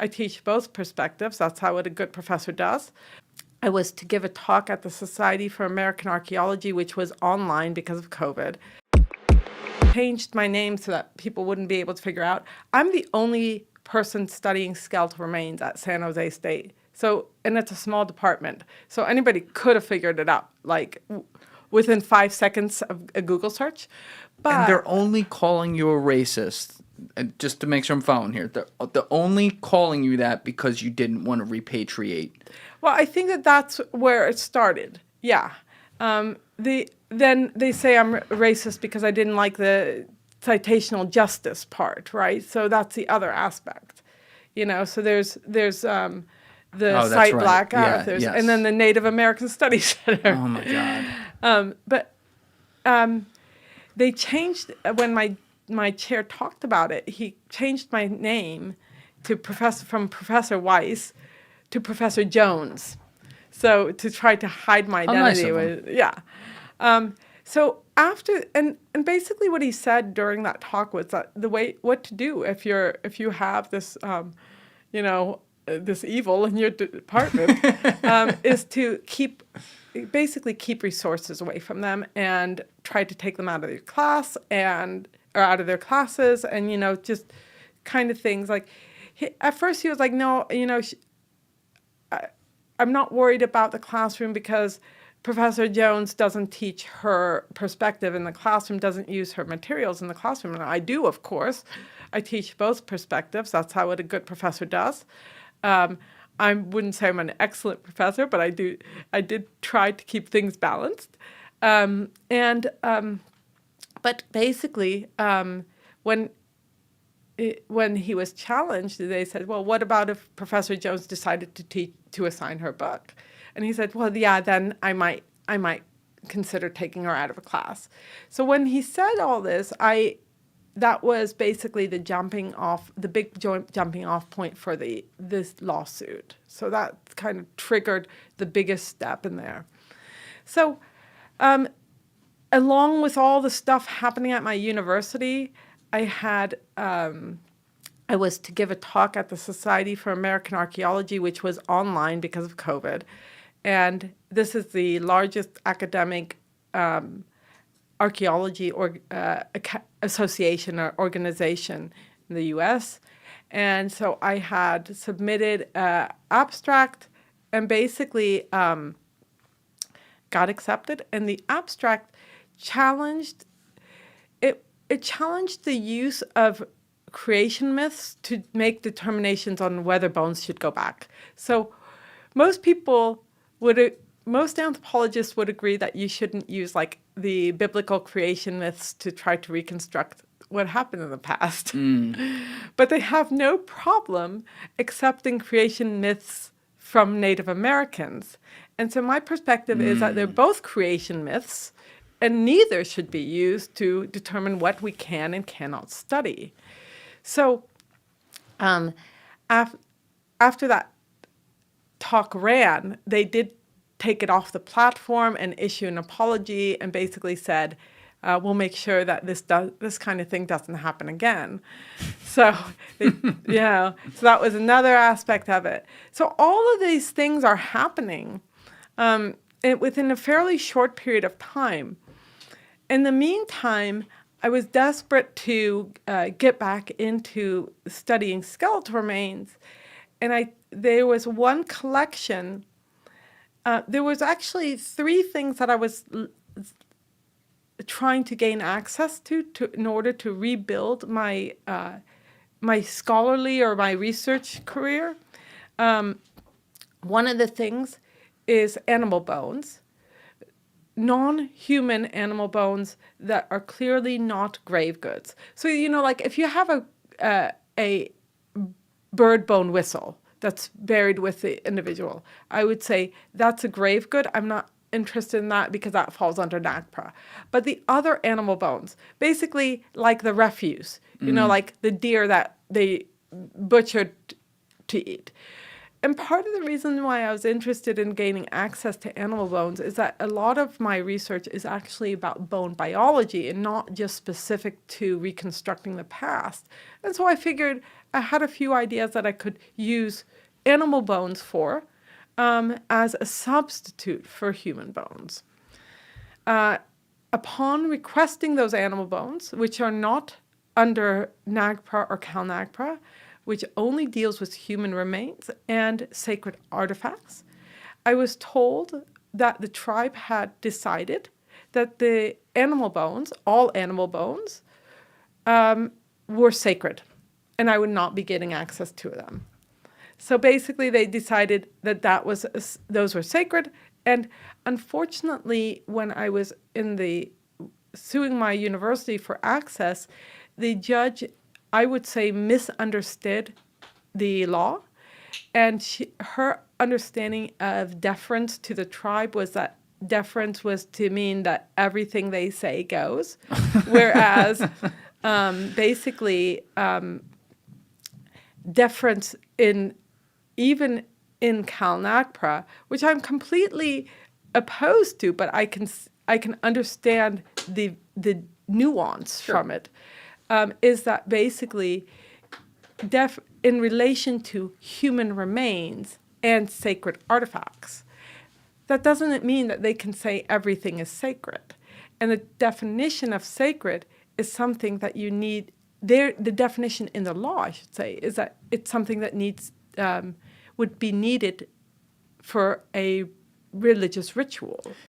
I teach both perspectives. That's how what a good professor does. I was to give a talk at the Society for American Archaeology, which was online because of COVID. Changed my name so that people wouldn't be able to figure out. I'm the only person studying skeletal remains at San Jose State. So, and it's a small department. So anybody could have figured it out, like within 5 seconds of a Google search. But And they're only calling you a racist. And just to make sure I'm following here, they're only calling you that because you didn't want to repatriate. Well, I think that that's where it started. Yeah. Then they say I'm racist because I didn't like the citational justice part, right? So that's the other aspect, So there's the that's Cite right. Black Yeah, Authors, yes. and then the Native American Studies Center. Oh my God. But they changed when my chair talked about it. He changed my name to from Professor Weiss to Professor Jones, so to try to hide my identity. Nice of him. Yeah. So after and basically what he said during that talk was that what to do if you have this this evil in your department is to keep resources away from them and try to take them out of their class or out of their classes and just kind of things like. At first he was like, no, I'm not worried about the classroom because Professor Jones doesn't teach her perspective in the classroom, doesn't use her materials in the classroom. And I do, of course. I teach both perspectives. That's how what a good professor does. I wouldn't say I'm an excellent professor, but I did try to keep things balanced. But basically, when he was challenged, they said, well, what about if Professor Jones decided to assign her book? And he said, well, yeah, then I might consider taking her out of a class. So when he said all this, that was basically the big jumping off point for this lawsuit. So that kind of triggered the biggest step in there. So along with all the stuff happening at my university, I was to give a talk at the Society for American Archaeology, which was online because of COVID. And this is the largest academic archaeology association or organization in the U.S. And so I had submitted an abstract and basically got accepted. And the abstract challenged it challenged the use of creation myths to make determinations on whether bones should go back. So most anthropologists would agree that you shouldn't use like the biblical creation myths to try to reconstruct what happened in the past. But they have no problem accepting creation myths from Native Americans. And so my perspective is that they're both creation myths, and neither should be used to determine what we can and cannot study. So after that talk ran, they did take it off the platform and issue an apology and basically said, we'll make sure that this kind of thing doesn't happen again. So, so that was another aspect of it. So all of these things are happening within a fairly short period of time. In the meantime, I was desperate to get back into studying skeletal remains, and there was one collection. There was actually 3 things that I was trying to gain access to in order to rebuild my my scholarly or my research career. One of the things is animal bones. Non-human animal bones that are clearly not grave goods. So, like if you have a bird bone whistle that's buried with the individual, I would say that's a grave good. I'm not interested in that because that falls under NAGPRA. But the other animal bones, basically like the refuse, like the deer that they butchered to eat. And part of the reason why I was interested in gaining access to animal bones is that a lot of my research is actually about bone biology and not just specific to reconstructing the past. And so I figured I had a few ideas that I could use animal bones for as a substitute for human bones. Upon requesting those animal bones, which are not under NAGPRA or CalNAGPRA, which only deals with human remains and sacred artifacts, I was told that the tribe had decided that the animal bones, all animal bones, were sacred, and I would not be getting access to them. So basically, they decided that those were sacred. And unfortunately, when I was suing my university for access, the judge, I would say, misunderstood the law, and her understanding of deference to the tribe was that deference was to mean that everything they say goes, whereas basically deference even in CalNAGPRA, which I'm completely opposed to, but I can understand the nuance from it, is that basically in relation to human remains and sacred artifacts. That doesn't mean that they can say everything is sacred. And the definition of sacred is something that you need. The definition in the law, I should say, is that it's something that would be needed for a religious ritual.